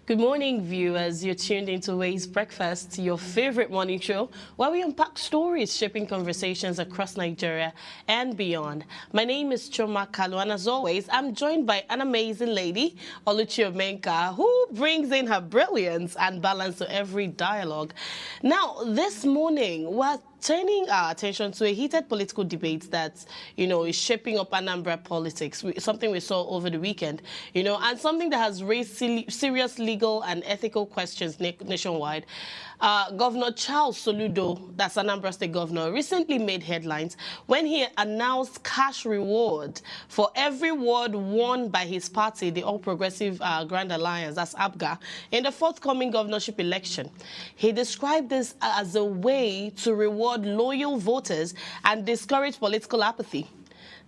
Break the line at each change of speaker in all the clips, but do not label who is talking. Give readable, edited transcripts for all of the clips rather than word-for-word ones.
Good morning, viewers. You're tuned into Ways Breakfast, your favorite morning show, where we unpack stories shaping conversations across Nigeria and beyond. My name is Choma Kalu, and as always, I'm joined by an amazing lady, Oluchi Omenka, who brings in her brilliance and balance to every dialogue. Now, this morning, we're turning our attention to a heated political debate that, is shaping up Anambra politics, something we saw over the weekend, and something that has raised serious legal and ethical questions nationwide. Governor Charles Soludo, that's Anambra State Governor, recently made headlines when he announced cash reward for every ward won by his party, the All Progressive Grand Alliance, that's APGA, in the forthcoming governorship election. He described this as a way to reward loyal voters and discourage political apathy.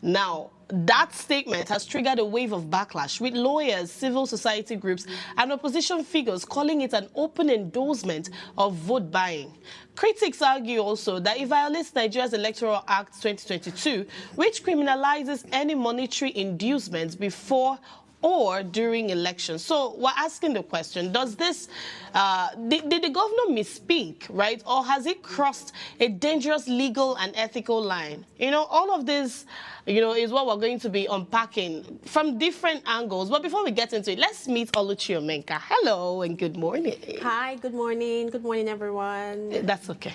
Now, that statement has triggered a wave of backlash, with lawyers, civil society groups, and opposition figures calling it an open endorsement of vote buying. Critics argue also that it violates Nigeria's Electoral Act 2022, which criminalizes any monetary inducements before or during elections. So we're asking the question, does this, did the governor misspeak, right? Or has he crossed a dangerous legal and ethical line? All of this, is what we're going to be unpacking from different angles. But before we get into it, let's meet Oluchi Omenka. Hello and good morning.
Hi, good morning. Good morning, everyone.
That's okay.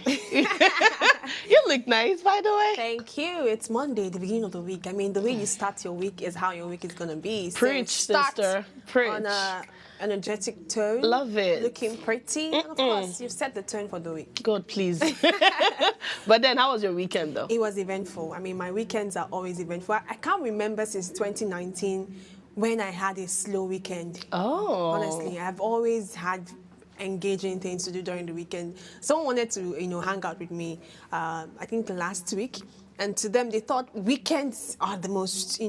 You look nice, by the way.
Thank you. It's Monday, the beginning of the week. I mean, the way you start your week is how your week is going to be.
Preach,
so
sister. Preach.
On an energetic tone.
Love it.
Looking pretty. And of course, you've set the tone for the week.
God, please. But then, how was your weekend, though?
It was eventful. I mean, my weekends are always eventful. I can't remember since 2019 when I had a slow weekend.
Oh.
Honestly, I've always had engaging things to do during the weekend. Someone wanted to, hang out with me, I think last week. And to them, they thought weekends are the most,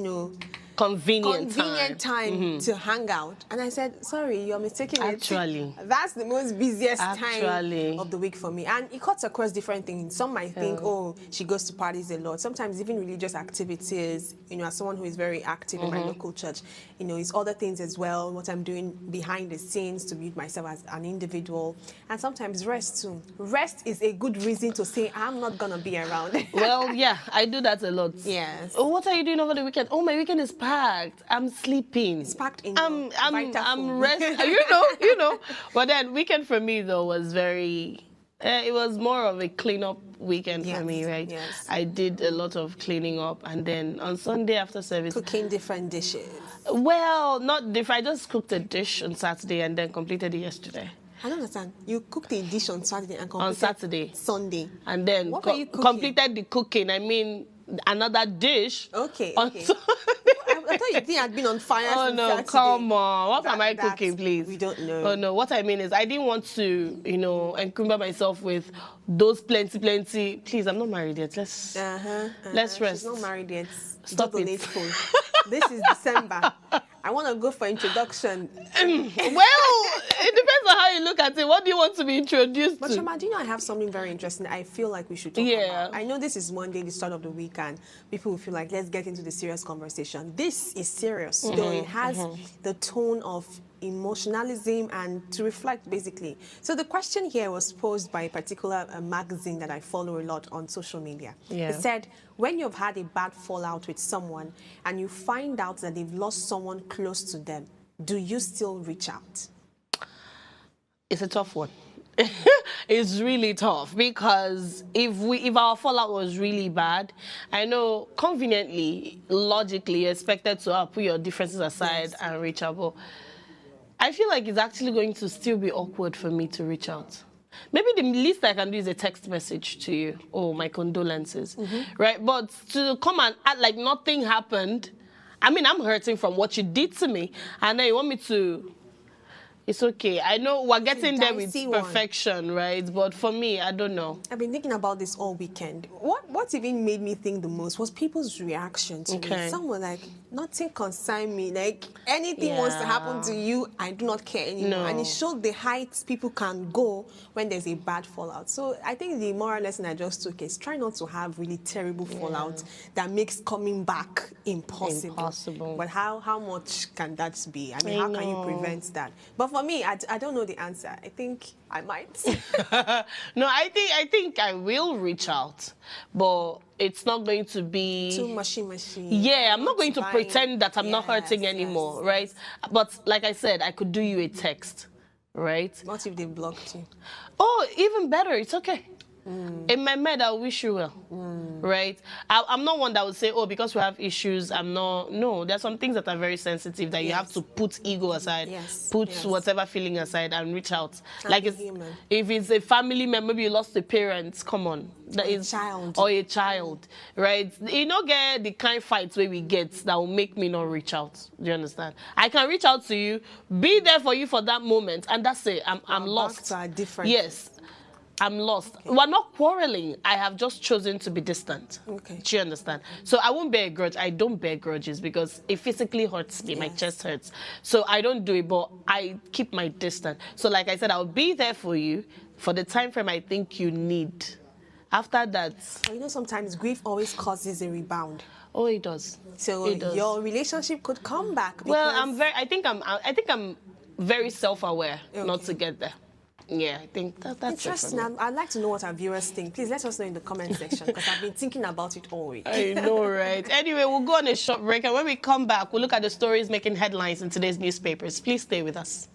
convenient time to hang out. And I said, sorry, you're mistaken.
Actually.
That's the most busiest time of the week for me. And it cuts across different things. Some might think, oh, she goes to parties a lot. Sometimes even religious activities, as someone who is very active in my local church, it's other things as well, what I'm doing behind the scenes to build myself as an individual. And sometimes rest too. Rest is a good reason to say, I'm not going to be around.
Well, yeah, I do that a lot.
Yes.
Oh, what are you doing over the weekend? Oh, my weekend is packed. I'm sleeping.
It's packed in.
I'm resting. you know. But then weekend for me though was very. It was more of a clean-up weekend for me, right?
Yes.
I did a lot of cleaning up, and then on Sunday after service,
cooking different dishes.
Well, not different. I just cooked a dish on Saturday and then completed it yesterday.
I don't understand. You cooked a dish on Saturday and completed
on Saturday,
Sunday,
and then
what were you cooking?
Completed the cooking. I mean, another dish.
Okay.
On
I thought you think I'd been on fire.
Oh no,
Saturday.
come on. What am I cooking, please?
We don't know.
Oh no, what I mean is I didn't want to, encumber myself with those plenty. Please, I'm not married yet. Let's rest.
She's not married yet.
Stop it.
This is December. I want to go for introduction.
Well, it depends on how you look at it. What do you want to be introduced
to?
But
Shoma, do you know I have something very interesting I feel like we should talk about? I know this is Monday, the start of the week, and people will feel like, let's get into the serious conversation. This is serious, though it has the tone of emotionalism and to reflect, basically. So the question here was posed by a particular magazine that I follow a lot on social media.
Yeah.
It said, when you've had a bad fallout with someone and you find out that they've lost someone close to them, do you still reach out?
It's a tough one. It's really tough because if our fallout was really bad, I know conveniently, logically, you're expected to put your differences aside and reach out. But I feel like it's actually going to still be awkward for me to reach out. Maybe the least I can do is a text message to you. Oh, my condolences. Right? But to come and act like nothing happened, I mean, I'm hurting from what you did to me. And then you want me to... It's okay. I know we're getting there with perfection, right? But for me, I don't know.
I've been thinking about this all weekend. What even made me think the most was people's reaction to it. Some were like, nothing concerns me. Like, anything wants to happen to you, I do not care anymore.
No.
And it showed the heights people can go when there's a bad fallout. So I think the moral lesson I just took is try not to have really terrible fallout that makes coming back impossible. But how much can that be? I mean, how can you prevent that? But for me, I don't know the answer. I think I might.
No, I think I will reach out, but it's not going to be
too machine.
Yeah, I'm not going to pretend that I'm not hurting anymore, right? But like I said, I could do you a text, right?
What if they blocked you?
Oh, even better. It's okay. In my mind, I wish you well, right? I'm not one that would say, oh, because we have issues, I'm not. No, there's some things that are very sensitive that you have to put ego aside, put whatever feeling aside and reach out.
And
like if it's a family member, maybe you lost a parent, come on. Or a child, right? You don't get the kind of fights where we get that will make me not reach out. Do you understand? I can reach out to you, be there for you for that moment, and that's it. I'm lost.
Back to a different.
Yes. I'm lost. Okay. We're not quarreling. I have just chosen to be distant.
Okay.
Do you understand? So I won't bear a grudge. I don't bear grudges because it physically hurts me. My chest hurts. So I don't do it, but I keep my distance. So like I said, I'll be there for you for the time frame I think you need. After that...
Well, you know, sometimes grief always causes a rebound.
Oh, it does.
So your relationship could come back.
Well, I think I'm very self-aware not to get there. Yeah, I think that's
interesting. I'd like to know what our viewers think. Please let us know in the comment section because I've been thinking about it all week.
I know, right? Anyway, we'll go on a short break, and when we come back, we'll look at the stories making headlines in today's newspapers. Please stay with us.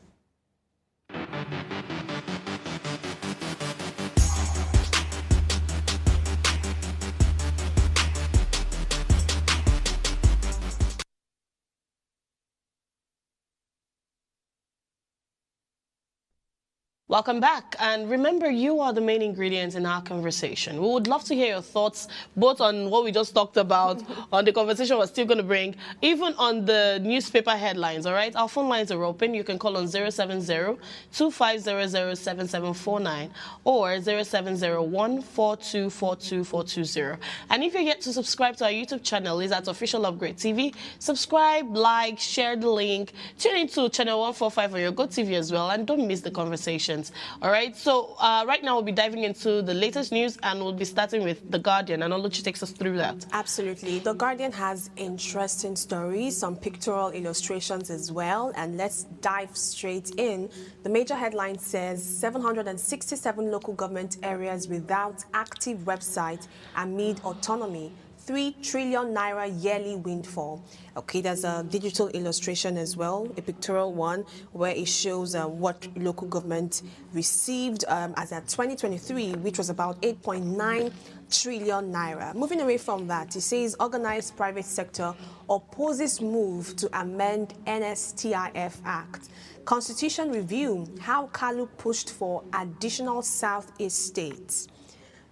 Welcome back, and remember, you are the main ingredient in our conversation. We would love to hear your thoughts, both on what we just talked about, on the conversation we're still going to bring, even on the newspaper headlines, all right? Our phone lines are open. You can call on 070-2500-7749 or 0701-4242-420. And if you're yet to subscribe to our YouTube channel, it's at Official Upgrade TV. Subscribe, like, share the link, tune into channel 145 on your GoTV as well, and don't miss the conversation. All right, so right now we'll be diving into the latest news, and we'll be starting with The Guardian, and Oluchi takes us through that.
Absolutely. The Guardian has interesting stories, some pictorial illustrations as well, and let's dive straight in. The major headline says 767 local government areas without active website amid autonomy. 3 trillion naira yearly windfall. Okay, there's a digital illustration as well, a pictorial one, where it shows what local government received as at 2023, which was about 8.9 trillion naira. Moving away from that, it says organized private sector opposes move to amend NSTIF Act. Constitution review, how Kalu pushed for additional Southeast states.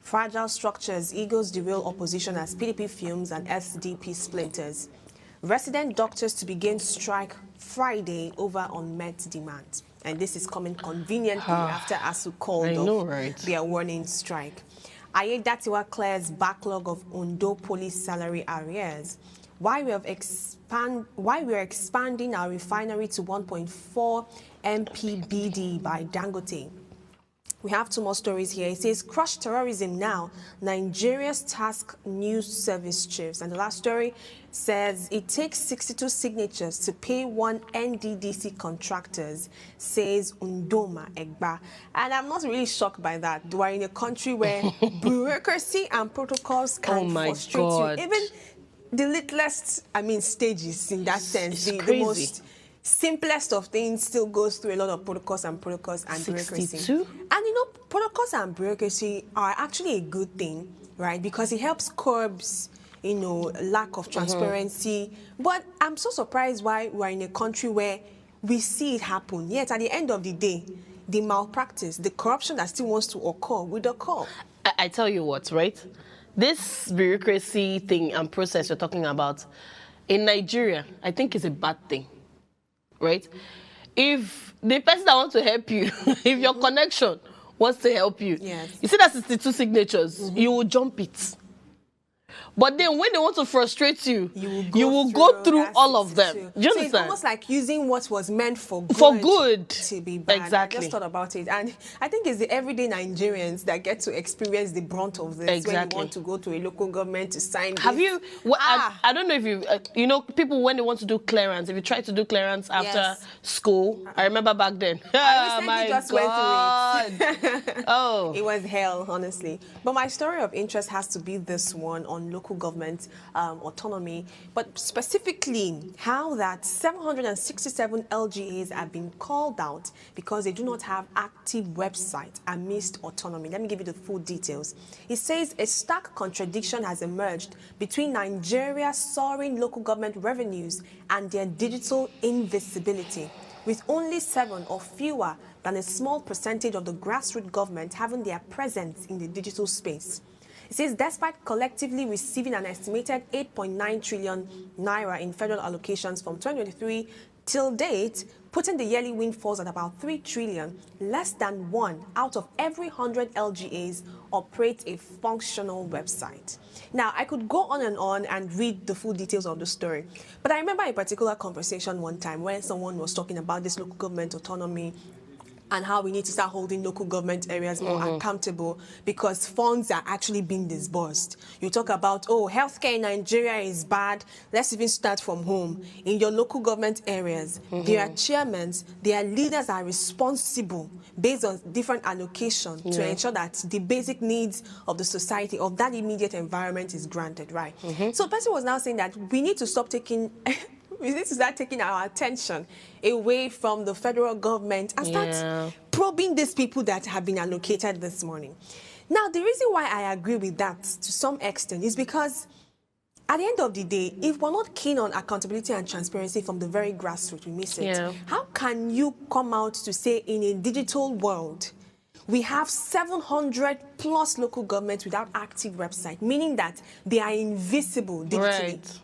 Fragile structures, egos derail opposition as PDP fumes and SDP splinters. Resident doctors to begin strike Friday over unmet demand. And this is coming conveniently after ASU called off their warning strike. Ayedatiwa clears backlog of Ondo police salary arrears. Why we are expanding our refinery to 1.4 MPBD by Dangote. We have 2 more stories here. It says, crush terrorism now, Nigeria's task news service chiefs. And the last story says, it takes 62 signatures to pay 1 NDDC contractors, says Undoma Egba. And I'm not really shocked by that. We're in a country where bureaucracy and protocols can frustrate you. Even the littlest, stages in that sense, the most simplest of things still goes through a lot of protocols and bureaucracy.
62?
And you know, protocols and bureaucracy are actually a good thing, right? Because it helps curbs, lack of transparency. But I'm so surprised why we're in a country where we see it happen. Yet at the end of the day, the malpractice, the corruption that still wants to occur will occur.
I tell you what, right? This bureaucracy thing and process you're talking about, in Nigeria, I think is a bad thing. Right? If the person that wants to help you, if your connection wants to help you, you see that 62 signatures, you will jump it. But then when they want to frustrate you,
you will go through
all of them. Do you understand?
It's almost like using what was meant for good to be bad.
Exactly.
I just thought about it. And I think it's the everyday Nigerians that get to experience the brunt of this.
Exactly.
When you want to go to a local government to sign
Have
this.
you, I don't know if you, you know, people when they want to do clearance, if you try to do clearance after school, I remember back then.
I recently went through it.
Oh.
It was hell, honestly. But my story of interest has to be this one on local government autonomy, but specifically how that 767 LGAs have been called out because they do not have active websites amidst autonomy. Let me give you the full details. It says a stark contradiction has emerged between Nigeria's soaring local government revenues and their digital invisibility, with only 7 or fewer than a small percentage of the grassroots government having their presence in the digital space. It says despite collectively receiving an estimated 8.9 trillion naira in federal allocations from 2023 till date, putting the yearly windfalls at about 3 trillion, less than 1 out of every 100 LGAs operates a functional website. Now, I could go on and read the full details of the story, but I remember a particular conversation one time when someone was talking about this local government autonomy and how we need to start holding local government areas more accountable because funds are actually being disbursed. You talk about, oh, healthcare in Nigeria is bad. Let's even start from home. In your local government areas, their chairmen, their leaders are responsible based on different allocation to ensure that the basic needs of the society, of that immediate environment is granted, right? So the person was now saying that we need to stop taking... we need to start taking our attention away from the federal government and start probing these people that have been allocated this morning. Now, the reason why I agree with that to some extent is because at the end of the day, if we're not keen on accountability and transparency from the very grassroots, we miss it. How can you come out to say in a digital world, we have 700 plus local governments without active website, meaning that they are invisible digitally?
Right.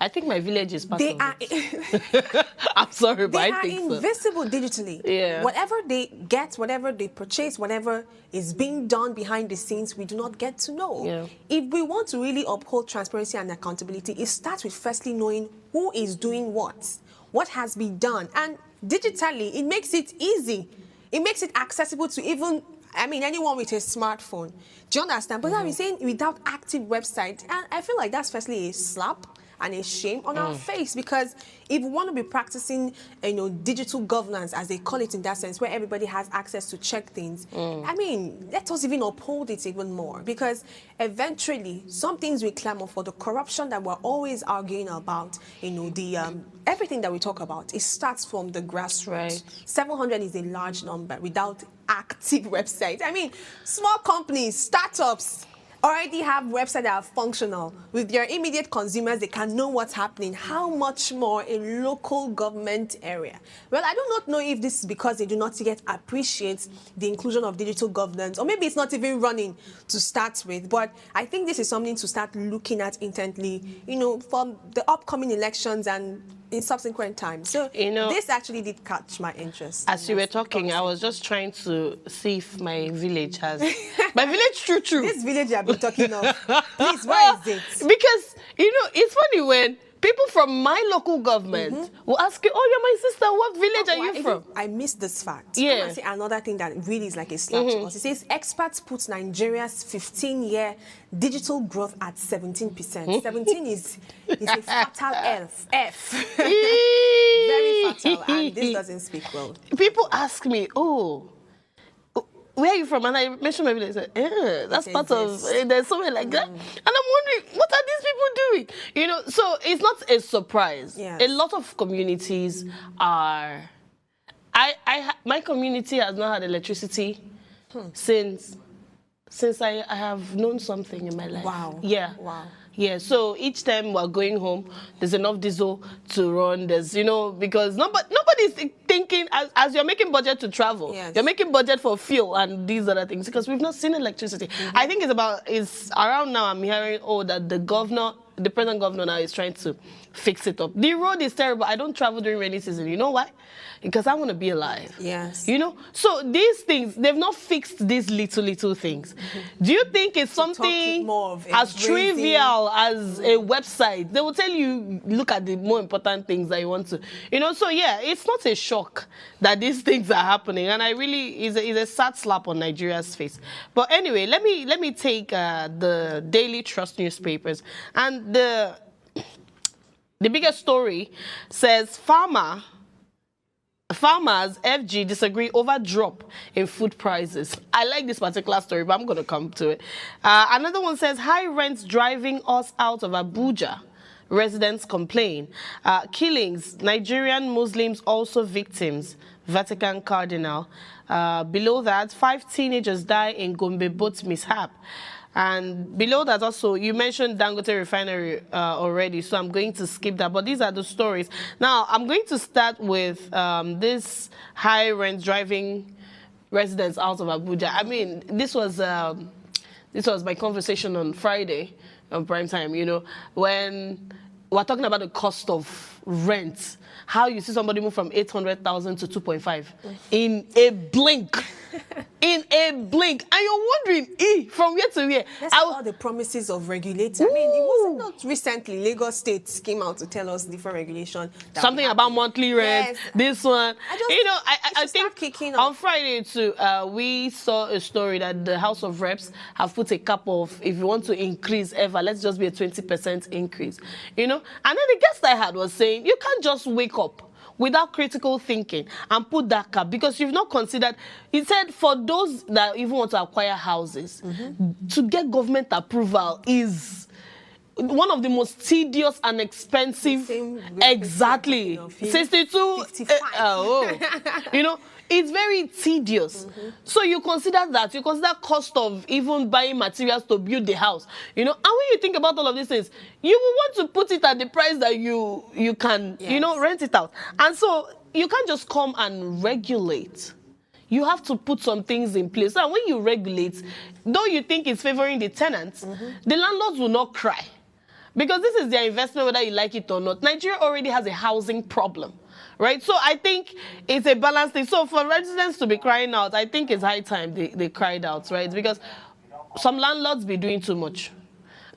I think my village is part of it. I'm sorry, but I think so.
They are invisible digitally.
Yeah.
Whatever they get, whatever they purchase, whatever is being done behind the scenes, we do not get to know.
Yeah.
If we want to really uphold transparency and accountability, it starts with firstly knowing who is doing what has been done. And digitally, it makes it easy. It makes it accessible to even... I mean, anyone with a smartphone. Do you understand? But now we're saying without active website, and I feel like that's firstly a slap and a shame on our face, because if we want to be practicing, digital governance, as they call it in that sense, where everybody has access to check things, I mean, let us even uphold it even more, because eventually some things we clamor for, the corruption that we're always arguing about, everything that we talk about, it starts from the grassroots.
Right.
700 is a large number without active websites. I mean, small companies, startups, already have websites that are functional. With their immediate consumers, they can know what's happening. How much more a local government area? Well, I do not know if this is because they do not yet appreciate the inclusion of digital governance, or maybe it's not even running to start with. But I think this is something to start looking at intently, for the upcoming elections and in subsequent times. So this actually did catch my interest.
As you were talking, I was just trying to see if my village has... my village, true.
This village I've been talking of, please, where is it?
Because, it's funny when people from my local government will ask you, oh, you're my sister, what village are you from?
I missed this fact.
Yeah.
I see another thing that really is like a slap to us. It says experts put Nigeria's 15-year digital growth at 17%. 17 is a fatal F. Very fatal, and this doesn't speak well.
People ask me, oh, where are you from? And I mentioned my village. I said, that's part of, there's somewhere like that. And I'm wondering, what are these people doing? So it's not a surprise.
Yes.
A lot of communities are, my community has not had electricity since I have known something in my life.
Wow.
Yeah.
Wow.
Yeah, so each time we're going home, there's enough diesel to run. There's, because nobody's thinking, as you're making budget to travel, you're making budget for fuel and these other things, because we've not seen electricity. I think it's around now I'm hearing, that the present governor now is trying to fix it up. The road is terrible. I don't travel during rainy season. You know why? because I want to be alive.
Yes.
You know, so these things, they've not fixed these little things. Do you think it's something
more of
as trivial as a website? They will tell you, look at the more important things that you want to, you know. So yeah, it's not a shock that these things are happening, and I really is a sad slap on Nigeria's face. But anyway, let me take the Daily Trust newspapers, and the biggest story says farmers FG disagree over drop in food prices. I like this particular story, but I'm going to come to it. Another one says high rents driving us out of Abuja. Residents complain. Killings, Nigerian Muslims also victims. Vatican Cardinal. Below that, 5 teenagers die in Gombe boat mishap. And below that also, you mentioned Dangote Refinery already, so I'm going to skip that. But these are the stories. Now, I'm going to start with this high rent driving residents out of Abuja. I mean, this was my conversation on Friday on Prime Time, you know, when we're talking about the cost of rent. How you see somebody move from 800,000 to 2.5 in a blink. In a blink. And you're wondering, from where to where?
That's all the promises of regulators. I mean, it wasn't not recently Lagos State came out to tell us different regulation.
Something about monthly rent,
yes.
This one. I
think
on Friday too, we saw a story that the House of Reps have put a cap of, if you want to increase ever, let's just be a 20% increase. You know? And then the guest I had was saying, you can't just wake up without critical thinking and put that cap, because you've not considered. He said for those that even want to acquire houses, to get government approval is one of the most tedious and expensive. Exactly. 62. You know, it's very tedious. So you consider that. You consider cost of even buying materials to build the house. You know, and when you think about all of these things, you will want to put it at the price that you can, you know, rent it out. And so you can't just come and regulate. You have to put some things in place. And when you regulate, though you think it's favoring the tenants, the landlords will not cry. Because this is their investment, whether you like it or not. Nigeria already has a housing problem, right? So I think it's a balanced thing. So for residents to be crying out, I think it's high time they cried out, right? Because some landlords be doing too much.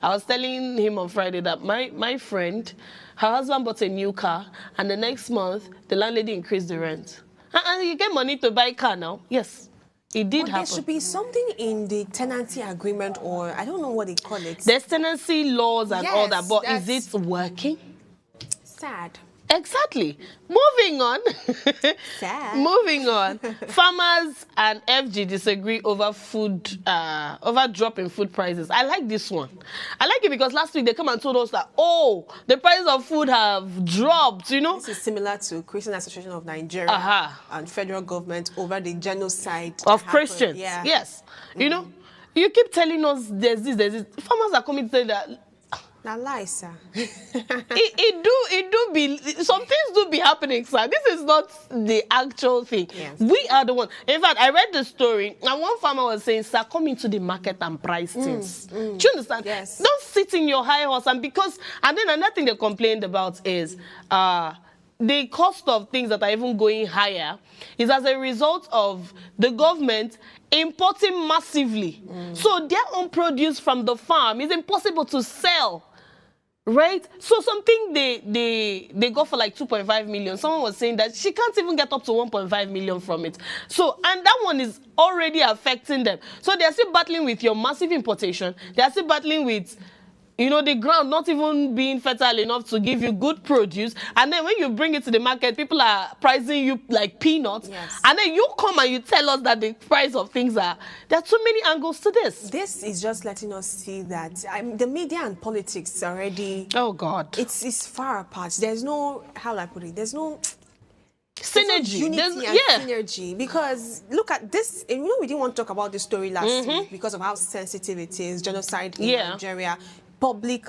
I was telling him on Friday that my friend, her husband bought a new car, and the next month, the landlady increased the rent. And you get money to buy a car now. Yes. It did happen.
There should be something in the tenancy agreement, or I don't know what they call it.
There's tenancy laws and all that, but is it working?
Sad.
Exactly. Moving on.
Sad.
Moving on. Farmers and FG disagree over over drop in food prices. I like this one. I like it because last week they come and told us that, oh, the price of food have dropped, you know.
This is similar to Christian Association of Nigeria and federal government over the genocide
of Christians.
Yeah.
Yes. You know, you keep telling us there's this. Farmers are coming to say that.
Now lie, sir.
it do be, some things do be happening, sir. This is not the actual thing.
Yes.
We are the one. In fact, I read the story, and one farmer was saying, sir, come into the market and price things. Do you understand?
Yes.
Don't sit in your high horse. And then another thing they complained about is the cost of things that are even going higher is as a result of the government importing massively. So their own produce from the farm is impossible to sell. Right? So something they go for like 2.5 million. Someone was saying that she can't even get up to 1.5 million from it. So, and that one is already affecting them. So they're still battling with your massive importation. They're still battling with, you know, the ground not even being fertile enough to give you good produce. And then when you bring it to the market, people are pricing you like peanuts.
Yes.
And then you come and you tell us that the price of things are... There are too many angles to this.
This is just letting us see that the media and politics already...
Oh, God.
It's far apart. There's no... How do I put it? There's no...
Synergy.
Unity and synergy. Because look at this. And you know, we didn't want to talk about this story last week because of how sensitive it is. Genocide in Nigeria. Public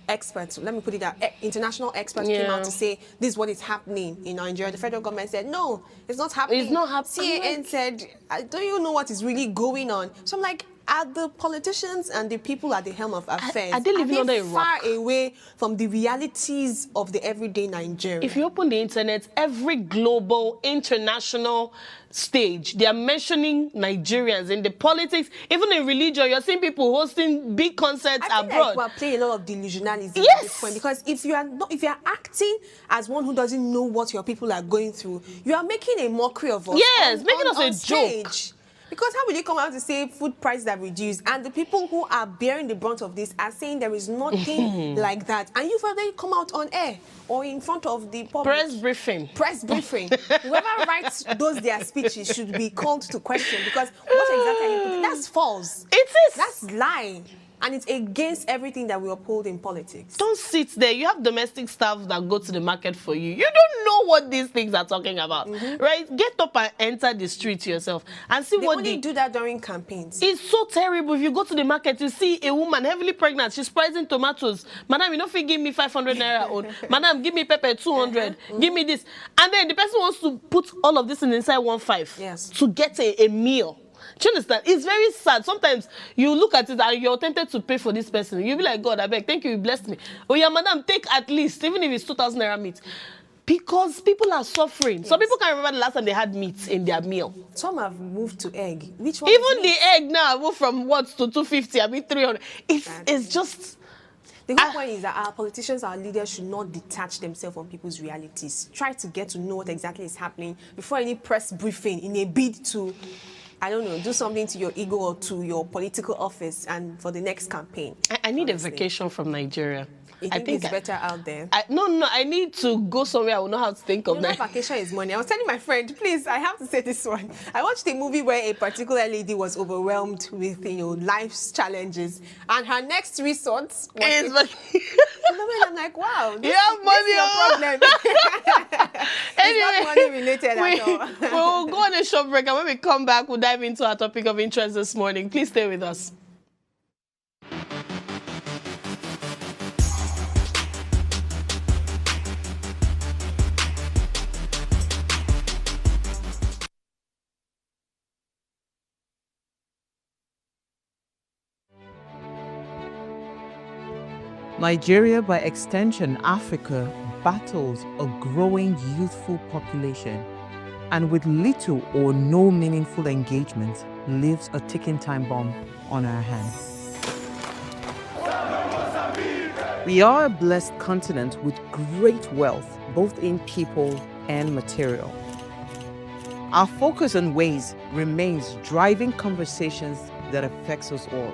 experts, let me put it out, international experts came out to say this is what is happening in Nigeria. The federal government said, no, it's not happening.
It's not happening.
CAN said, don't you know what is really going on? So I'm like, Are the politicians and the people at the helm of affairs,
are they living under a rock?
Far away from the realities of the everyday Nigerian?
If you open the internet, every global, international stage, they are mentioning Nigerians in the politics, even in religion. You're seeing people hosting big concerts abroad.
I think we're playing a lot of delusionalism at this point, because if you are acting as one who doesn't know what your people are going through, you are making a mockery of us.
Yes, making us a joke.
Because how will you come out to say food prices have reduced, and the people who are bearing the brunt of this are saying there is nothing like that, and you've already come out on air or in front of the public?
Press briefing.
Press briefing. Whoever writes their speeches should be called to question, because what exactly are you putting? That's false.
It is.
That's lying. And it's against everything that we uphold in politics.
Don't sit there. You have domestic staff that go to the market for you. You don't know what these things are talking about, right? Get up and enter the street yourself and see what
they only do that during campaigns.
It's so terrible. If you go to the market, you see a woman heavily pregnant. She's pricing tomatoes. Madam, you know if you give me 500 naira own. Madam, give me pepper 200. Give me this. And then the person wants to put all of this inside 1.5 to get a meal. Do you understand? It's very sad. Sometimes you look at it and you're tempted to pay for this person. You'll be like, God, I beg, thank you, you blessed me. Oh yeah, madam, take at least, even if it's 2,000 naira meat. Because people are suffering. Some people can't remember the last time they had meat in their meal.
Some have moved to egg. Which one?
Even the egg now moved from what to 250, I mean 300. It's just...
The whole point is that our politicians, our leaders should not detach themselves from people's realities. Try to get to know what exactly is happening before any press briefing in a bid to, I don't know, do something to your ego or to your political office and for the next campaign.
I need a vacation from Nigeria.
I think it's better out there.
No, I need to go somewhere I will know how to think of that.
Vacation is money. I was telling my friend, please, I have to say this one. I watched a movie where a particular lady was overwhelmed with, life's challenges, and her next resort was... I'm like, wow, this is your problem. Anyway, it's not money related at all.
We'll go on a short break, and when we come back, we'll dive into our topic of interest this morning. Please stay with us.
Nigeria, by extension Africa, battles a growing youthful population, and with little or no meaningful engagement, leaves a ticking time bomb on our hands. We are a blessed continent with great wealth, both in people and material. Our focus on ways remains driving conversations that affects us all.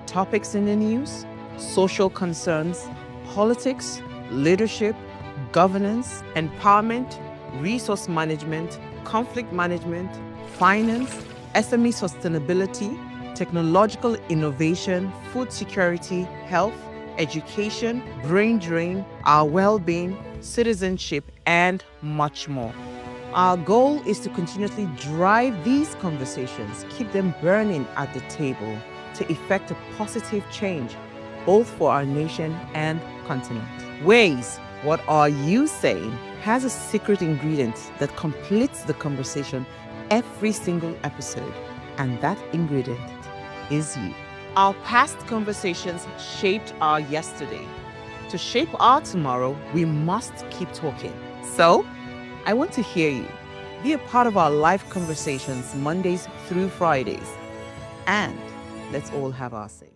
Topics in the news, social concerns, politics, leadership, governance, empowerment, resource management, conflict management, finance, SME sustainability, technological innovation, food security, health, education, brain drain, our well-being, citizenship, and much more. Our goal is to continuously drive these conversations, keep them burning at the table to effect a positive change both for our nation and continent. Ways, what are you saying, has a secret ingredient that completes the conversation every single episode, and that ingredient is you. Our past conversations shaped our yesterday. To shape our tomorrow, we must keep talking. So, I want to hear you. Be a part of our live conversations Mondays through Fridays. And let's all have our say.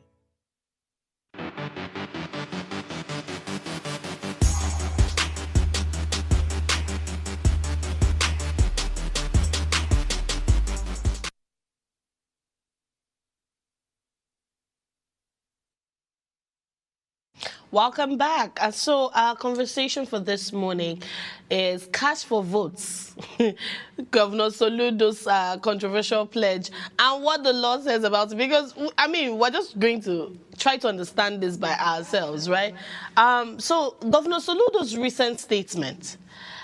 Welcome back. And so our conversation for this morning is cash for votes, Governor Soludo's controversial pledge, and what the law says about it. Because, I mean, we're just going to try to understand this by ourselves, right? So Governor Soludo's recent statement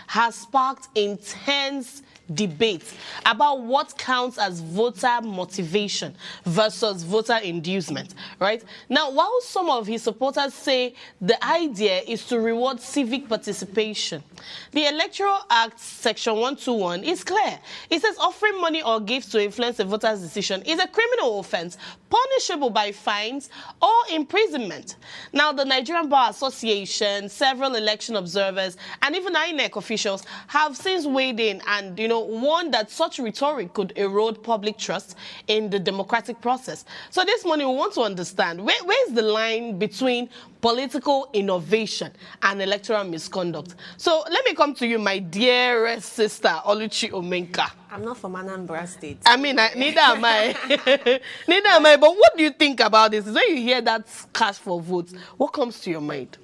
has sparked intense debate about what counts as voter motivation versus voter inducement, right? Now, while some of his supporters say the idea is to reward civic participation, the Electoral Act Section 121 is clear. It says offering money or gifts to influence a voter's decision is a criminal offense, punishable by fines or imprisonment. Now, the Nigerian Bar Association, several election observers, and even INEC officials have since weighed in and, warned that such rhetoric could erode public trust in the democratic process. So this morning, we want to understand where's the line between political innovation and electoral misconduct. So let me come to you, my dearest sister, Oluchi Omenka.
I'm not from Anambra State.
I mean, neither am I. Neither am I. But what do you think about this? When you hear that cash for votes, what comes to your mind?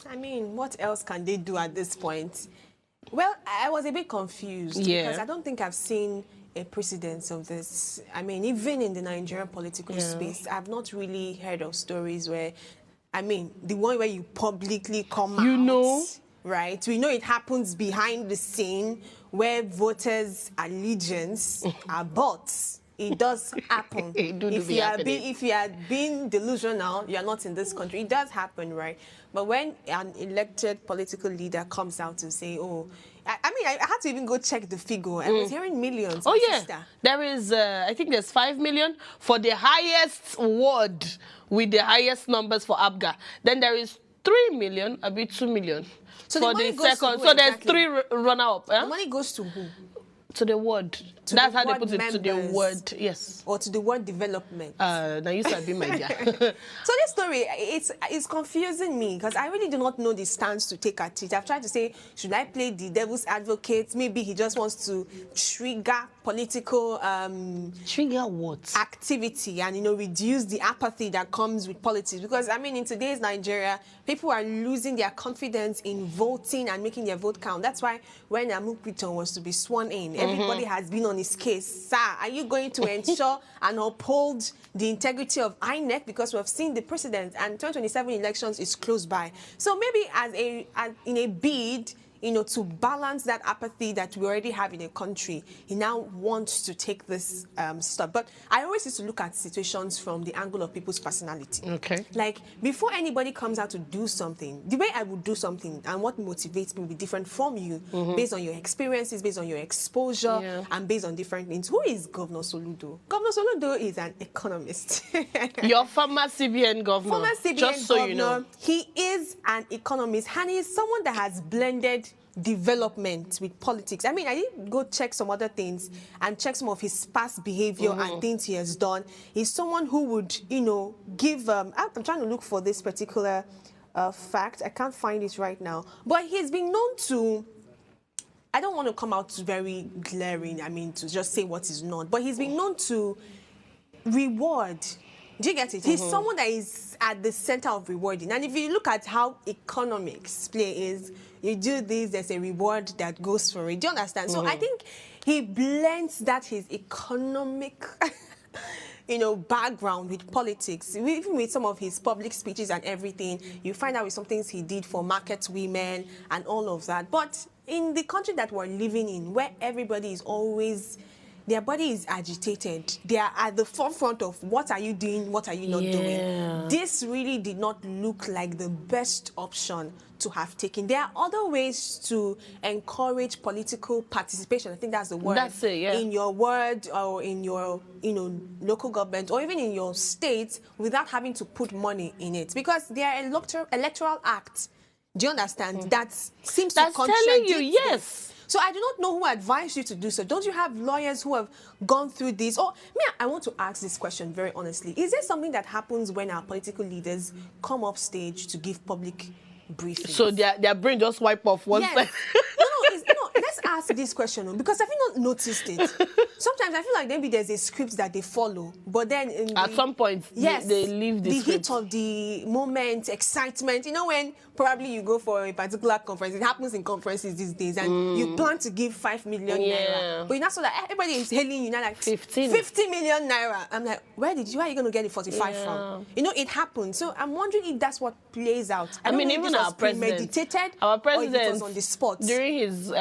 I mean, what else can they do at this point? Well, I was a bit confused because I don't think I've seen a precedence of this. I mean, even in the Nigerian political space, I've not really heard of stories where, I mean, the one where you publicly come out, right? We know it happens behind the scene where voters' allegiance are bots. It does happen. If you are being delusional, you are not in this country. It does happen, right? But when an elected political leader comes out to say, oh, I mean, I had to even go check the figure. I was hearing millions.
Oh, yeah. Sister. There is, I think there's 5 million for the highest ward with the highest numbers for ABGA. Then there is 3 million, a bit 2 million. So for the second. So there's 3 runner-up.
The money goes to who?
To the ward. That's how they put it, to the word, yes.
Or to the word development.
Now you said be my dear.
So this story, it's confusing me because I really do not know the stance to take at it. I've tried to say, should I play the devil's advocate? Maybe he just wants to trigger political
trigger what?
Activity and reduce the apathy that comes with politics. Because I mean, in today's Nigeria, people are losing their confidence in voting and making their vote count. That's why when Amukriton was to be sworn in, everybody has been on his case. Sir, are you going to ensure and uphold the integrity of INEC? Because we have seen the precedent and 2027 elections is close by. So maybe in a bid, to balance that apathy that we already have in a country, he now wants to take this step. But I always used to look at situations from the angle of people's personality.
Okay.
Like, before anybody comes out to do something, the way I would do something and what motivates me will be different from you, based on your experiences, based on your exposure, and based on different things. Who is Governor Soludo? Governor Soludo is an economist.
Your former CBN governor.
Former CBN
just so
governor.
You know.
He is an economist, and he is someone that has blended development with politics. I mean, I did go check some other things and check some of his past behavior and things he has done. He's someone who would, give... I'm trying to look for this particular fact. I can't find it right now. But he's been known to... I don't want to come out very glaring, I mean, to just say what is not. But he's been known to reward... Do you get it? He's someone that is at the center of rewarding. And if you look at how economics play is, you do this, there's a reward that goes for it. Do you understand? So I think he blends that his economic, background with politics. Even with some of his public speeches and everything, you find out with some things he did for market women and all of that. But in the country that we're living in, where everybody is always... Their body is agitated. They are at the forefront of what are you doing, what are you not doing. This really did not look like the best option to have taken. There are other ways to encourage political participation. I think that's the word.
That's it, yeah.
In your ward or in your, local government or even in your state without having to put money in it. Because there are electoral acts, do you understand, that seems to contradict
telling you, yes.
So I do not know who advised you to do so. Don't you have lawyers who have gone through this? Or I want to ask this question very honestly. Is there something that happens when our political leaders come off stage to give public briefings?
So their brain just wipe off one side?
No, let's ask this question because have you not noticed it? Sometimes I feel like maybe there's a script that they follow, but then at some point, they leave the script. Heat of the moment, excitement. When probably you go for a particular conference, it happens in conferences these days, and you plan to give 5 million naira, but you know, so that everybody is hailing you now like 50 million naira. I'm like, where are you going to get the 45 from? It happens. So I'm wondering if that's what plays out. I mean, even our president,
our president,
or if it was on the spot
during his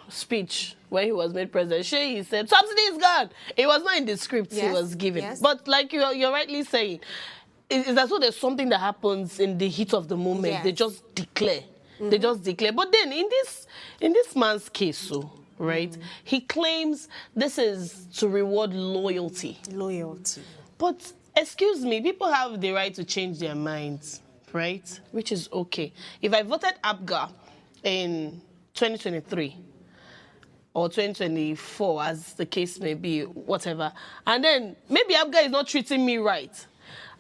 speech when he was made president, he said, subsidy is gone. It was not in the script he was given.
Yes.
But like you're rightly saying, it's as though there's something that happens in the heat of the moment.
Yes.
They just declare. They just declare. But then in this man's case, so, right, he claims this is to reward loyalty.
Loyalty.
But excuse me, people have the right to change their minds, right? Which is okay. If I voted APGA in 2023 or 2024, as the case may be, whatever, and then maybe APGA is not treating me right,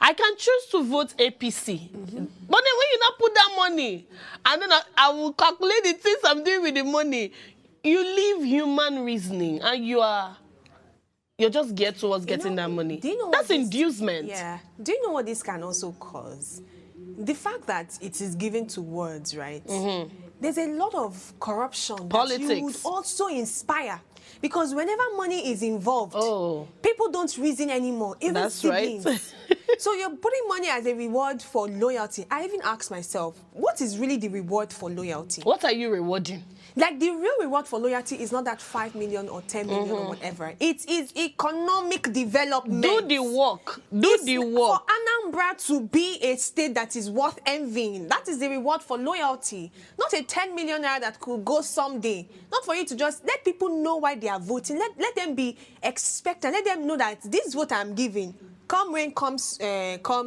I can choose to vote APC. But then when you not put that money, and then I will calculate the things I'm doing with the money, you leave human reasoning, and you're just geared towards getting that money.
Do you know
that's inducement.
Yeah. Do you know what this can also cause? The fact that it is given to words, right? There's a lot of corruption
Politics.
that you would also inspire. Because whenever money is involved, people don't reason anymore, even
that's
siblings.
Right.
So you're putting money as a reward for loyalty. I even asked myself, what is really the reward for loyalty?
What are you rewarding?
Like, the real reward for loyalty is not that 5 million or 10 million or whatever. It is economic development.
Do the work. Do the work.
For Anambra to be a state that is worth envying, that is the reward for loyalty. Not a 10 million naira that could go someday. Not for you to just let people know why they are voting. Let them be expectant. Let them know that this is what I'm giving. Come rain, comes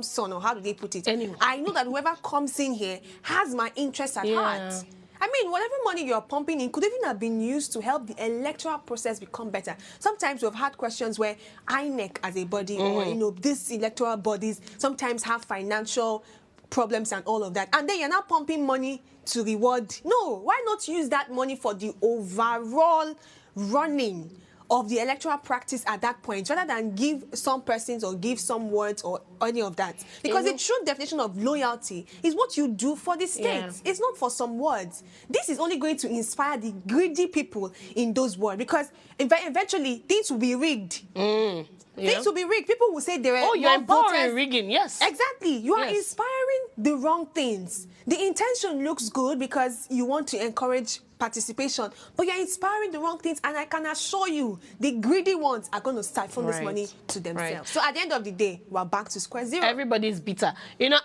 sun, or how do they put it?
Anyway.
I know that whoever comes in here has my interest at heart. I mean, whatever money you're pumping in could even have been used to help the electoral process become better. Sometimes we've had questions where INEC as a body or, these electoral bodies sometimes have financial problems and all of that. And then you're now pumping money to reward. No, why not use that money for the overall running of the electoral practice at that point, rather than give some persons or give some words or any of that? Because the true definition of loyalty is what you do for the state. It's not for some words. This is only going to inspire the greedy people in those words, because eventually things will be rigged. Things will be rigged. People will say there are
you're empowering rigging, yes.
Exactly. You are inspiring the wrong things. The intention looks good because you want to encourage participation, but you're inspiring the wrong things, and I can assure you the greedy ones are going to siphon this money to themselves. So at the end of the day, we're back to square zero.
Everybody's bitter.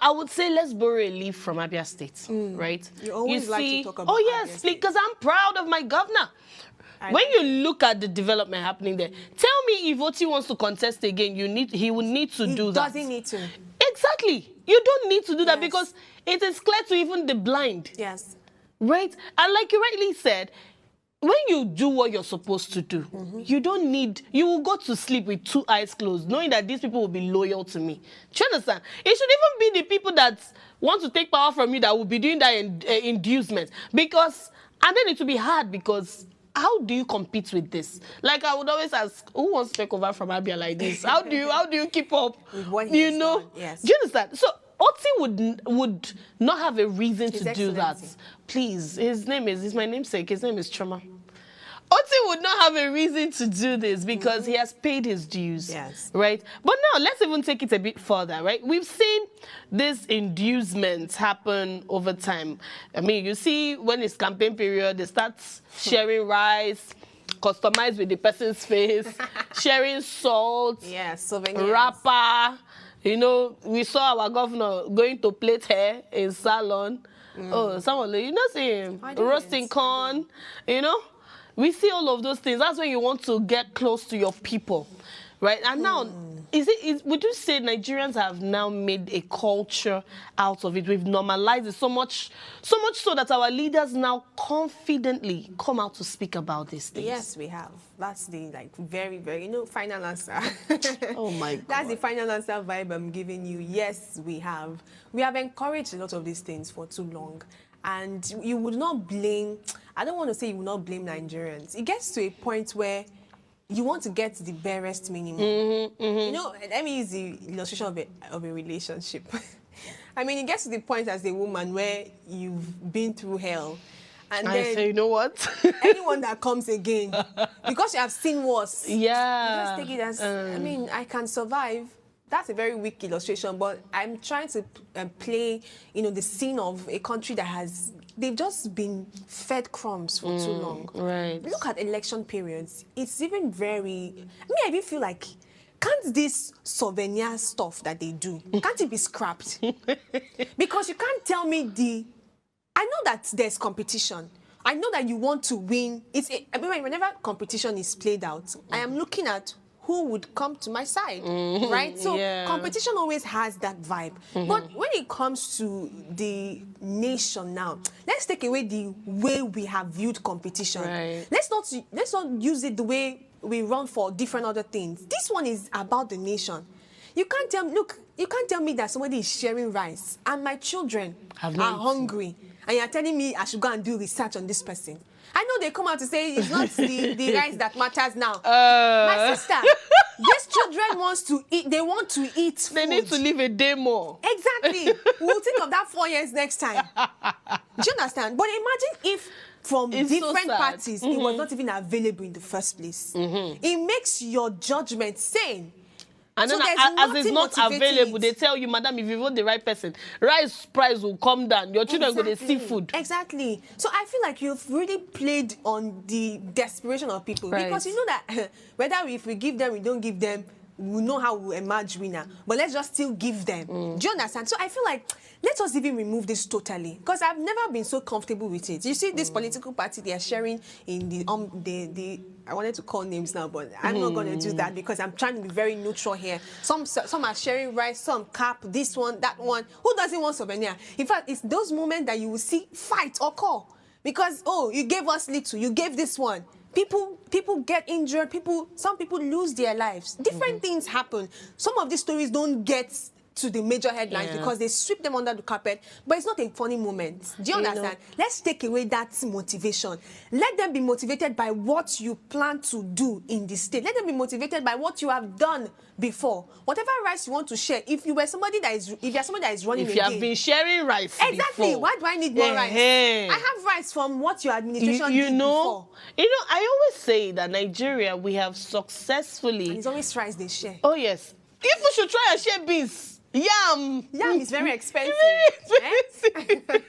I would say let's borrow a leaf from Abia State, right?
You always like to talk about
yes, because I'm proud of my governor. When you look at the development happening there, tell me if Oti wants to contest again, he will need to do that.
He doesn't need to.
Exactly. You don't need to do that, because it is clear to even the blind.
Yes.
Right? And like you rightly said, when you do what you're supposed to do, you will go to sleep with 2 eyes closed, knowing that these people will be loyal to me. Do you understand? It should even be the people that want to take power from you that will be doing that inducement. And then it will be hard, because how do you compete with this? Like, I would always ask, who wants to take over from Abia like this? How do you keep up?
With what he's done, yes.
Do you understand? So Oti would not have a reason to do that. Please, his name is my namesake. His name is Choma. Oti would not have a reason to do this, because he has paid his dues.
Yes.
Right? But now, let's even take it a bit further, right? We've seen these inducements happen over time. I mean, you see, when it's campaign period, they start sharing rice, customized with the person's face, sharing salt,
souvenirs,
wrapper. We saw our governor going to plait hair in salon. Someone, see him roasting corn, We see all of those things. That's when you want to get close to your people, right? And now, would you say Nigerians have now made a culture out of it? We've normalized it so much so that our leaders now confidently come out to speak about these things.
Yes, we have. That's the very, very, final answer.
Oh my God.
That's the final answer vibe I'm giving you. Yes, we have. We have encouraged a lot of these things for too long. And you would not blame, I don't want to say you would not blame Nigerians. It gets to a point where you want to get the barest minimum. Let me use the illustration of a relationship. I mean, it gets to the point as a woman where you've been through hell. And then
say, you know what?
anyone that comes again, because you have seen worse, you just take it as, I can survive. That's a very weak illustration, but I'm trying to play, the scene of a country that has they've just been fed crumbs for too long.
Right.
Look at election periods. It's even very... I even feel like, can't this souvenir stuff that they do, can't it be scrapped? Because you can't tell me I know that there's competition. I know that you want to win. Whenever competition is played out, I am looking at who would come to my side, right? So competition always has that vibe. But when it comes to the nation now, let's take away the way we have viewed competition.
Right.
Let's not use it the way we run for different other things. This one is about the nation. You can't tell me that somebody is sharing rice and my children are hungry, and you're telling me I should go and do research on this person. I know they come out to say it's not the rice that matters now. My sister, these children want to eat. They want to eat food.
They need to live a day more.
Exactly. We'll think of that 4 years next time. Do you understand? But imagine if from different parties, it was not even available in the first place. It makes your judgment sane.
And
so
then as it's not available, they tell you, madam, if you vote the right person, rice price will come down. Your children will go to see food.
Exactly. So I feel like you've really played on the desperation of people. Right. Because you know that whether if we give them, we don't give them, we know how we'll emerge winner. But let's just still give them. Do you understand? So I feel like, let us even remove this totally. Because I've never been so comfortable with it. You see this political party, they are sharing in the I wanted to call names now, but I'm not going to do that because I'm trying to be very neutral here. Some are sharing rice, some cap, this one, that one. Who doesn't want souvenir? In fact, it's those moments that you will see fight or call. Because, oh, you gave us little, you gave this one. People get injured, some people lose their lives. Different things happen. Some of these stories don't get to the major headlines because they sweep them under the carpet, but it's not a funny moment. Do you understand? Let's take away that motivation. Let them be motivated by what you plan to do in the state. Let them be motivated by what you have done before. Whatever rice you want to share, if you're somebody that is running
if you have been sharing rice
exactly
before.
Why do I need more rice? I have rice from what your administration did before.
You know, I always say that Nigeria, we have successfully...
And it's always rice they share.
Oh, yes. People should try and share beans. Yam
is very expensive.
Very expensive.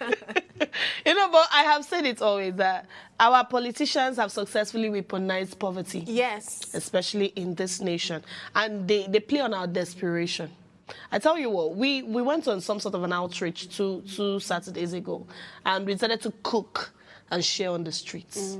You know, but I have said it always that our politicians have successfully weaponized poverty.
Yes.
Especially in this nation. And they play on our desperation. I tell you what, we went on some sort of an outreach two Saturdays ago, and we decided to cook and share on the streets.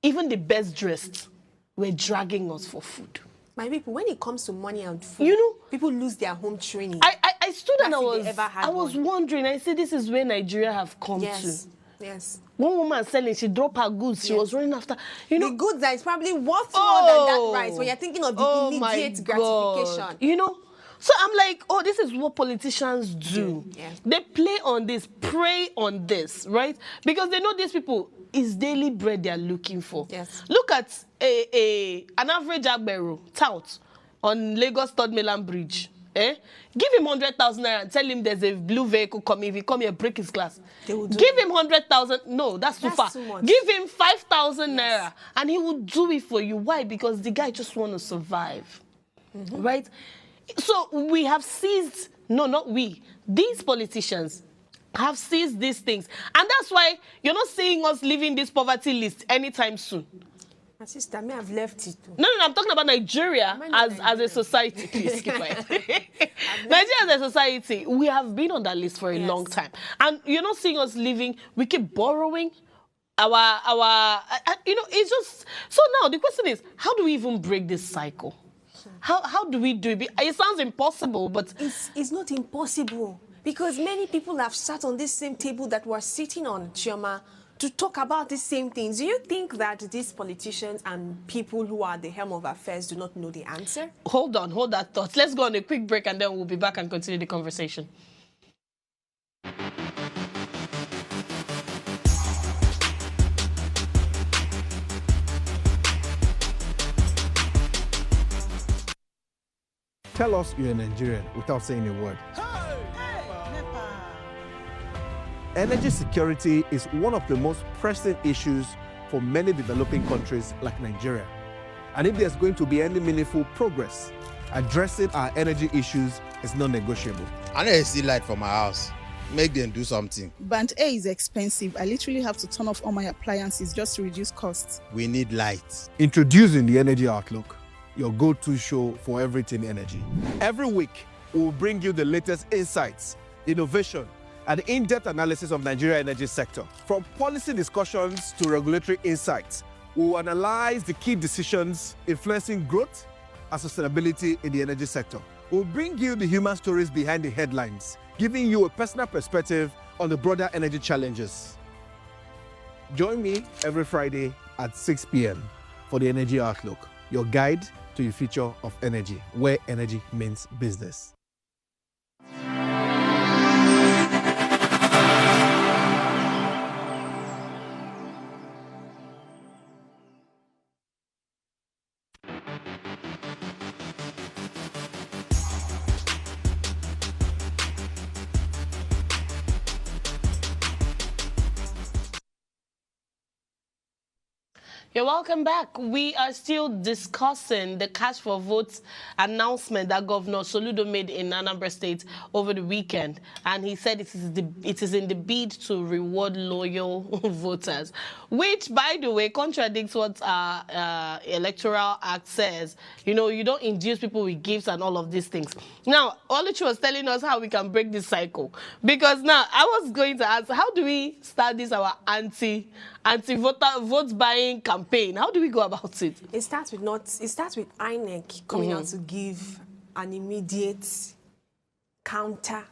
Even the best dressed were dragging us for food.
My people, when it comes to money and food,
you know,
people lose their home training.
I stood and I was wondering. I said, this is where Nigeria have come to.
Yes.
One woman selling, she dropped her goods. She was running after, you know,
the goods that is probably worth more than that rice. When you're thinking of the immediate gratification,
you know. So I'm like, oh, this is what politicians do. They play on this, prey on this, right? Because they know these people is daily bread they are looking for.
Yes.
Look at an average Agbero tout on Lagos Third Mainland Bridge. Give him 100,000 naira and tell him there's a blue vehicle coming. If he come here, break his glass. Give him 100,000. No, that's too far. Give him 5,000 naira and he will do it for you. Why? Because the guy just want to survive, right? So we have seized, no, not we, these politicians have seized these things. And that's why you're not seeing us leaving this poverty list anytime soon.
My sister, me have left it.
No, I'm talking about Nigeria as a society. Please keep quiet. Nigeria as a society, we have been on that list for a long time. And you're not seeing us leaving. We keep borrowing. You know, it's just... So now the question is, how do we even break this cycle? How do we do it? It sounds impossible, but...
It's not impossible. Because many people have sat on this same table that we're sitting on, Chioma, to talk about the same things. Do you think that these politicians and people who are at the helm of affairs do not know the answer?
Hold that thought. Let's go on a quick break and then we'll be back and continue the conversation.
Tell us you're a Nigerian without saying a word. Energy security is one of the most pressing issues for many developing countries like Nigeria. And if there's going to be any meaningful progress, addressing our energy issues is non-negotiable.
I need to see light from my house. Make them do something.
Band A is expensive. I literally have to turn off all my appliances just to reduce costs.
We need light.
Introducing the Energy Outlook, your go-to show for everything energy. Every week, we'll bring you the latest insights, innovation, and in-depth analysis of Nigeria's energy sector. From policy discussions to regulatory insights, we'll analyze the key decisions influencing growth and sustainability in the energy sector. We'll bring you the human stories behind the headlines, giving you a personal perspective on the broader energy challenges. Join me every Friday at 6 p.m. for the Energy Outlook, your guide to the future of energy, where energy means business.
You're welcome back. We are still discussing the cash for votes announcement that Governor Soludo made in Anambra State over the weekend. And he said it is in the bid to reward loyal voters, which, by the way, contradicts what our Electoral Act says. You know, you don't induce people with gifts and all of these things. Now, Oluchi was telling us how we can break this cycle. Because now, I was going to ask, how do we start this, our anti-voter vote buying campaign? How do we go about it?
It starts with INEC coming out to give an immediate counter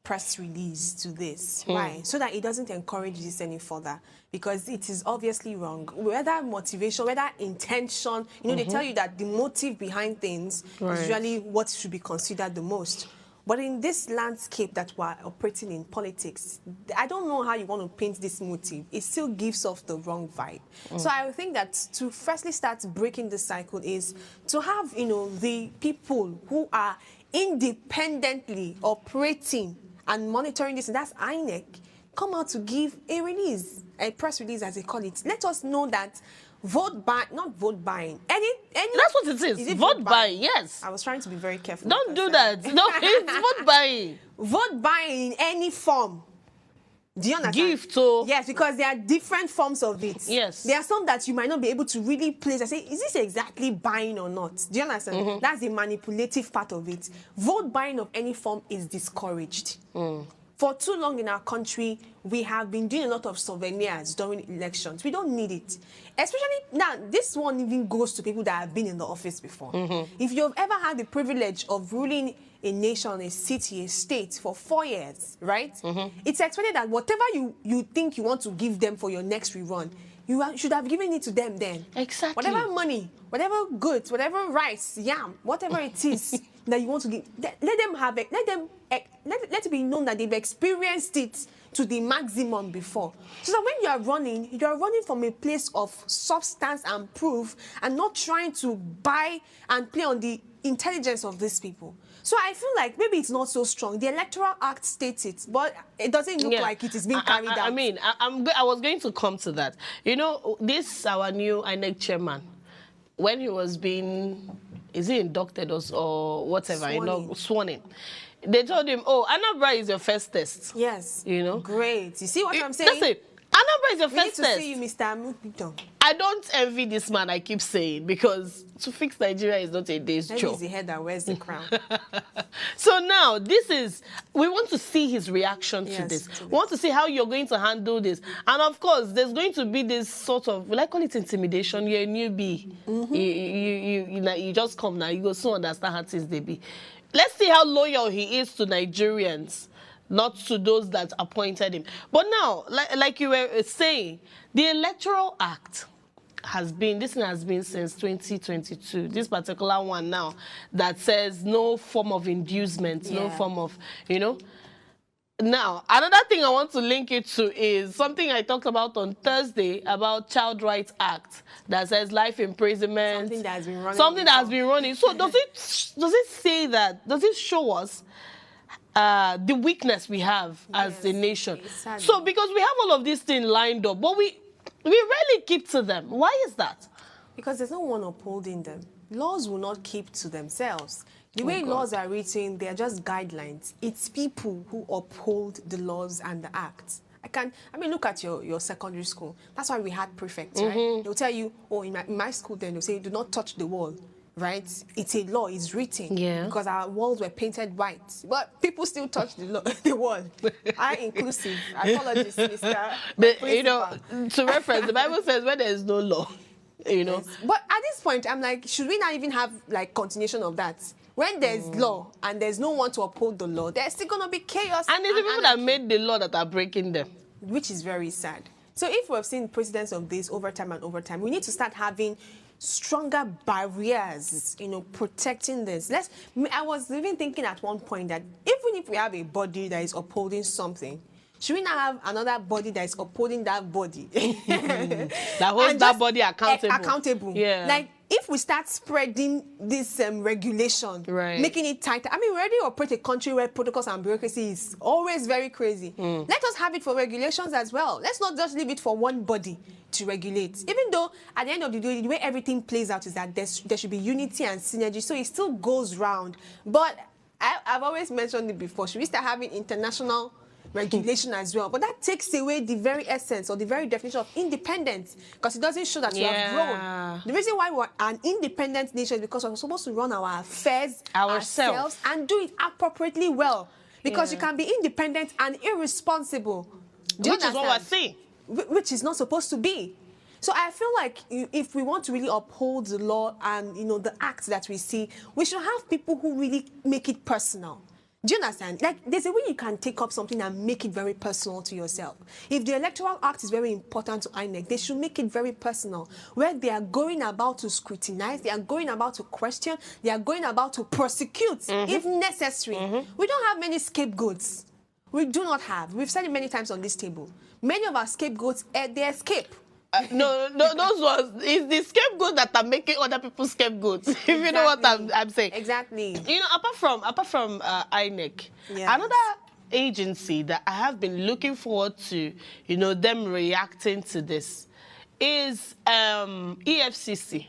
press release to this. Why? So that it doesn't encourage this any further, because it is obviously wrong. Whether motivation, whether intention, you know, they tell you that the motive behind things is usually what should be considered the most. But in this landscape that we're operating in politics, I don't know how you want to paint this motive. It still gives off the wrong vibe. So I think that to firstly start breaking the cycle is to have, you know, the people who are independently operating and monitoring this, and that's INEC, come out to give a release, a press release as they call it. Let us know that not vote buying. Any
That's what it is. Vote buying, yes.
I was trying to be very careful.
Don't do that. No, it's vote buying.
Vote buying in any form. Do you understand?
Gift, so
yes, because there are different forms of it.
Yes.
There are some that you might not be able to really place and say, is this exactly buying or not? Do you understand? That's the manipulative part of it. Vote buying of any form is discouraged. For too long in our country, we have been doing a lot of souvenirs during elections. We don't need it. Especially now, this one even goes to people that have been in the office before. If you've ever had the privilege of ruling a nation, a city, a state for 4 years, right? It's expected that whatever you think you want to give them for your next rerun, you should have given it to them then.
Exactly.
Whatever money, whatever goods, whatever rice, yam, whatever it is that you want to give, let them have it. Let it be known that they've experienced it to the maximum before. So that when you are running from a place of substance and proof, and not trying to buy and play on the intelligence of these people. So I feel like maybe it's not so strong. The Electoral Act states it, but it doesn't look like it is being carried out.
I mean, I was going to come to that. You know, this our new INEC chairman, when he was being, is he inducted or whatever, sworn in. They told him, oh, Anambra is your first test.
Yes.
You know?
Great. You see what I'm saying?
That's it. Anambra is your first test.
We need to see you, Mr. Mupito.
I don't envy this man, I keep saying, because to fix Nigeria is not a day's job.
Maybe he's the head that wears the crown.
So now, we want to see his reaction to this. We want to see how you're going to handle this. And of course, there's going to be this sort of, will I call it intimidation? You're a newbie. You just come now, you go soon understand how things they be. Let's see how loyal he is to Nigerians, not to those that appointed him. But now, like you were saying, the Electoral Act has been since 2022. This particular one now that says no form of inducement, no form of, you know. Now, another thing I want to link it to is something I talked about on Thursday about Child Rights Act that says life imprisonment.
Something that has been running.
Something that has been running. So does it say that? Does it show us the weakness we have as a nation? Exactly. So because we have all of these things lined up, but we rarely keep to them. Why is that?
Because there's no one upholding them. laws will not keep to themselves. The way laws are written, they are just guidelines. It's people who uphold the laws and the acts. I mean, look at your secondary school. That's why we had prefects, right? They'll tell you, oh, in my school then, they'll say, do not touch the wall, right? It's a law, it's written. Yeah. Because our walls were painted white. But people still touch the wall. Inclusive. Apologies, Mr.
But, you know, to reference, the Bible says where there is no law, you know.
Yes. But at this point, I'm like, should we not even have, like, continuation of that? When there's law and there's no one to uphold the law, there's still going to be chaos.
And it's the people that made the law that are breaking them.
Which is very sad. So if we've seen precedents of this over time and over time, we need to start having stronger barriers, you know, protecting this. I was even thinking at one point that even if we have a body that is upholding something, should we not have another body that is upholding that body?
That holds that body accountable.
Yeah. Like, if we start spreading this regulation, making it tighter, I mean, we already operate a country where protocols and bureaucracy is always very crazy. Let us have it for regulations as well. Let's not just leave it for one body to regulate. Even though, at the end of the day, the way everything plays out is that there should be unity and synergy, so it still goes round. But I've always mentioned it before, should we start having international regulation as well? But that takes away the very essence or the very definition of independence, because it doesn't show that we have grown. The reason why we're an independent nation is because we're supposed to run our affairs ourselves and do it appropriately well. Because you can be independent and irresponsible.
Which is what we're seeing.
Which is not supposed to be. So I feel like if we want to really uphold the law and, you know, the acts that we see, we should have people who really make it personal. Do you understand? Like, there's a way you can take up something and make it very personal to yourself. If the Electoral Act is very important to INEC, they should make it very personal, where they are going about to scrutinize, they are going about to question, they are going about to prosecute, if necessary. We don't have many scapegoats. We do not have. We've said it many times on this table. Many of our scapegoats, they escape.
No, those ones, it's the scapegoats that are making other people scapegoats. If you know what I'm saying.
Exactly.
You know, apart from INEC, another agency that I have been looking forward to, you know, them reacting to this is EFCC.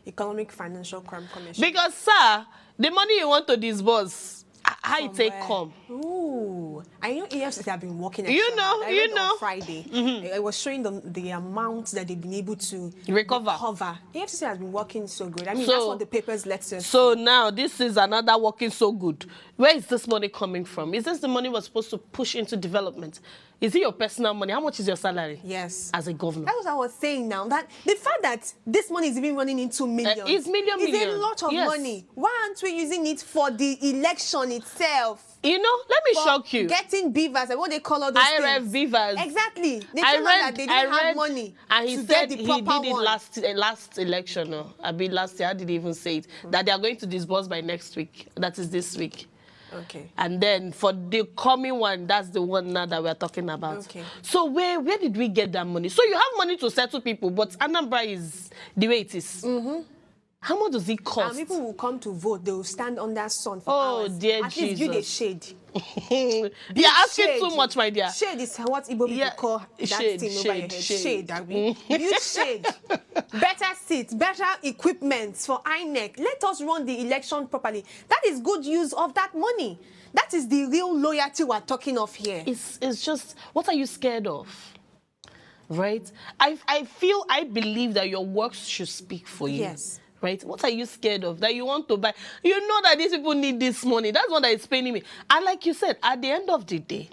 Economic Financial Crime Commission.
Because, sir, the money you want to disburse, how it take come?
Ooh, I know EFCC have been working.
You know.
On Friday, I was showing them the amount that they've been able to recover. EFCC has been working so good. I mean, that's what the papers let us.
So now this is another working so good. Where is this money coming from? Is this the money we're supposed to push into development? Is it your personal money? How much is your salary?
Yes.
As a governor.
That's what I was saying now. That the fact that this money is even running into millions.
It's millions.
It's a lot of money. Why aren't we using it for the election itself?
You know, let me shock you.
Getting beavers, what they call all those
IRF beavers.
Exactly. They told us that they didn't have money
and he
to
said
get the proper
he did it last election. Last year, how did he even say it? That they are going to disburse by next week. That is this week.
Okay.
And then for the coming one, that's the one now that we're talking about.
Okay.
So where did we get that money? So you have money to settle people, but Anambra is the way it is. How much does it cost?
And people will come to vote. They will stand under sun for hours.
Dear
At
Jesus.
least give a shade.
You're asking too much, my dear.
Shade is what Igbo people call that thing over your head. Shade. Build shade. Better seats, better equipment for INEC. Let us run the election properly. That is good use of that money. That is the real loyalty we're talking of here.
It's just, what are you scared of? Right? I believe that your works should speak for you.
Yes.
Right? What are you scared of that you want to buy? You know that these people need this money. That's what is paying me. And like you said, at the end of the day,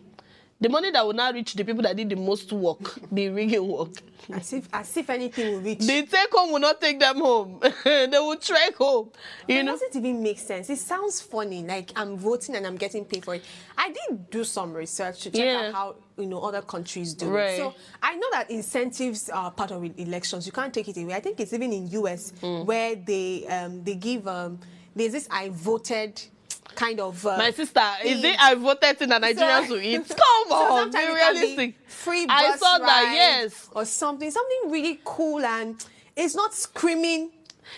the money that will now reach the people that did the most work, the rigging work.
As if anything will reach.
The take home will not take them home. They will trek home.
It doesn't even make sense. It sounds funny, like I'm voting and I'm getting paid for it. I did do some research to check out how other countries do it. So I know that incentives are part of elections. You can't take it away. I think it's even in US where they give there's this I voted kind of
my sister, is it I voted in the Nigerians to eat? Come on, be realistic.
Free bus
I saw
ride
that, yes.
Or something really cool, and it's not screaming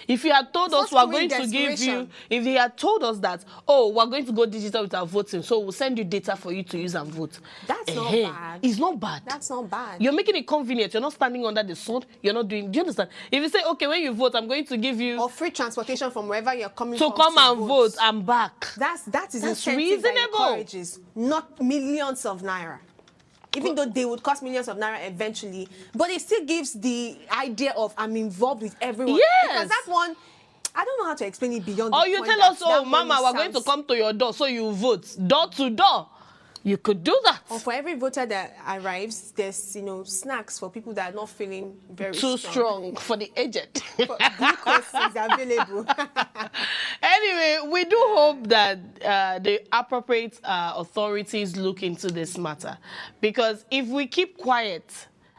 If you had told us we're going to give you, if he had told us that, oh, we're going to go digital with our voting, so we'll send you data for you to use and vote.
That's not bad.
It's not bad.
That's not bad.
You're making it convenient. You're not standing under the sun. You're not doing, do you understand? If you say, okay, when you vote, I'm going to give you...
Or free transportation from wherever you're coming from.
To come and vote and back.
That is reasonable. That encourages, not millions of naira. Even though they would cost millions of naira eventually, but it still gives the idea of I'm involved with everyone.
Yes.
Because that one, I don't know how to explain it beyond.
Or you tell us, oh, Mama, we're going to come to your door, so you vote door to door. You could do that.
Or for every voter that arrives, there's, snacks for people that are not feeling very
too strong for the aged.
Glucose is available.
Anyway, we do hope that the appropriate authorities look into this matter. Because if we keep quiet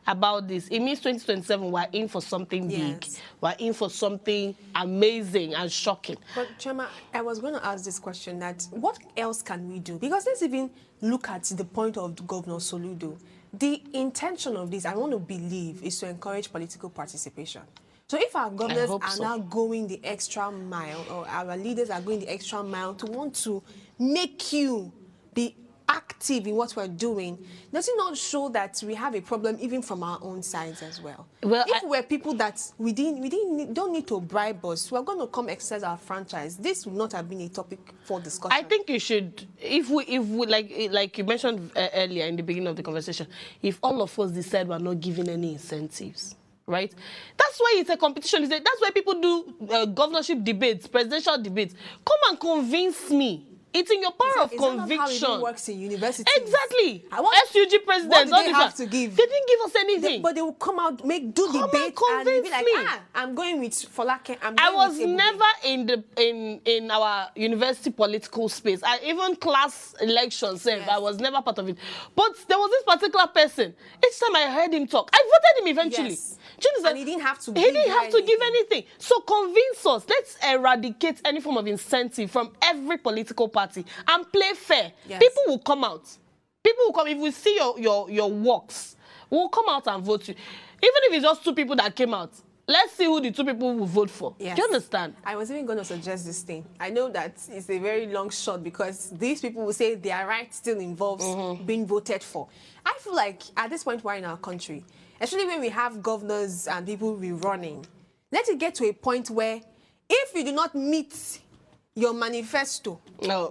about this, it means 2027 we're in for something big. We're in for something amazing and shocking.
But Chema, I was going to ask this question, that what else can we do? Because let's even look at the point of Governor Soludo. The intention of this, I want to believe, is to encourage political participation. So if our governors are now going the extra mile, or our leaders are going the extra mile to want to make you be active in what we're doing, does it not show that we have a problem even from our own sides as well? Well, if we're people that we don't need to bribe us, we're going to come exercise our franchise, this would not have been a topic for discussion.
I think you should, if we like you mentioned earlier in the beginning of the conversation, if all of us decide we're not giving any incentives, right? That's why it's a competition. That's why people do governorship debates, presidential debates. Come and convince me. It's in your power of conviction.
Is that how it works in university?
Exactly. SUG presidents.
What did they have to give?
They didn't give us anything.
But they will come out, do debate, and be like, I'm going with Folake.
I was never in our university political space. Even class elections, I was never part of it. But there was this particular person. Each time I heard him talk, I voted him eventually.
Yes.
And
he didn't have to.
Give anything. So convince us. Let's eradicate any form of incentive from every political party and play fair.
Yes.
People will come out. People will come. If we see your works, we'll come out and vote you. Even if it's just 2 people that came out, let's see who the 2 people will vote for.
Yes.
Do you understand?
I was even going to suggest this thing. I know that it's a very long shot because these people will say their right still involves being voted for. I feel like at this point we're in our country, especially when we have governors and people rerunning, let it get to a point where if you do not meet your manifesto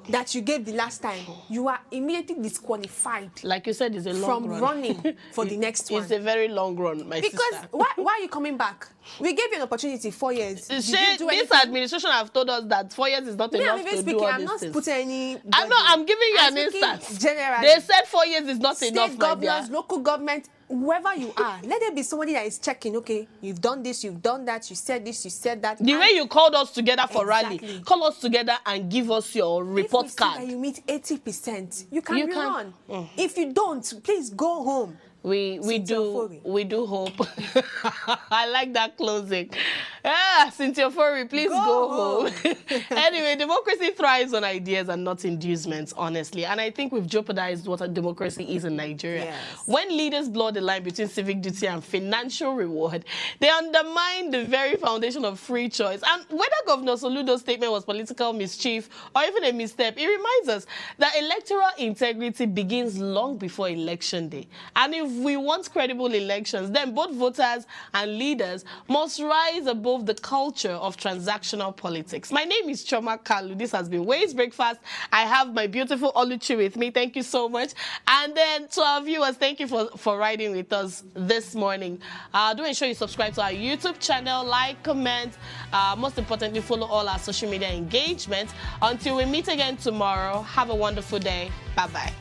that you gave the last time, you are immediately disqualified.
Like you said, it's a long run.
From running for the next one.
It's a very long run, my sister.
Because why are you coming back? We gave you an opportunity 4 years.
This administration have told us that 4 years is not enough to do all
I'm not
things.
putting any...
I'm giving you an instance.
Generally.
They said 4 years is not enough,
State governors, local government, whoever you are, let there be somebody that is checking, okay, you've done this, you've done that, you said this, you said that.
The way you called us together for rally, call us together and give us your report card.
If we see that you meet 80%, you can rerun. If you don't, please go home.
We do hope. I like that closing. Cynthia Fori, please go home. Anyway, democracy thrives on ideas and not inducements, honestly. And I think we've jeopardized what a democracy is in Nigeria.
Yes.
When leaders blur the line between civic duty and financial reward, they undermine the very foundation of free choice. And whether Governor Soludo's statement was political mischief or even a misstep, it reminds us that electoral integrity begins long before election day. And if we want credible elections, then both voters and leaders must rise above the culture of transactional politics. My name is Choma Kalu. This has been Ways Breakfast. I have my beautiful Oluchi with me. Thank you so much. And then to our viewers, thank you for riding with us this morning. Do ensure you subscribe to our YouTube channel, like, comment, most importantly, follow all our social media engagements. Until we meet again tomorrow, have a wonderful day. Bye-bye.